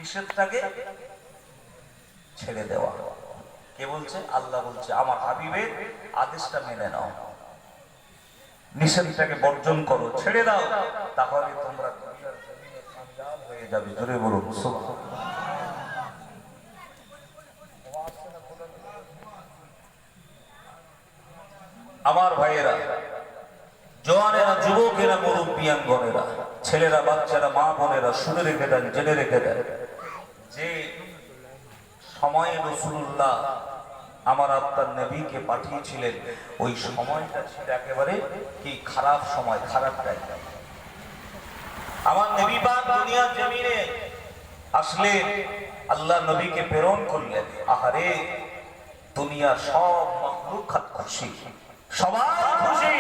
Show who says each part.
Speaker 1: নিষেধটাকে ছেড়ে দেওয়া। কে বলছে? আল্লাহ বলছে আমার হাবিবের আদেশটা মেনে নাও, নিষেধটাকে বর্জন করো, ছেড়ে দাও, তাহলে তোমরা দুনিয়ার জমিনে কামিয়াব হয়ে যাবে। জোরে বলুন সুবহানাল্লাহ। আমার ভাইয়েরা, জওয়ানেরা, যুবকেরা, মুরব্বিয়ানগণেরা, ছেলেরা, বাচ্চারা, মা বোনেরা, শুনে রেখে দেন, জেনে রেখে দেন, যে সময়ে রাসূলুল্লাহ আমার আপনার নবীকে পাঠিয়েছিলেন, ওই সময়টা ছিল একেবারে কি খারাপ সময়, খারাপ টাইম। আমার নবী পাক দুনিয়ার জমিনে আসলেন, আল্লাহ নবীকে প্রেরণ করলেন। আহারে, দুনিয়ার সব মাখলুকাত খুশি, সবাই খুশি,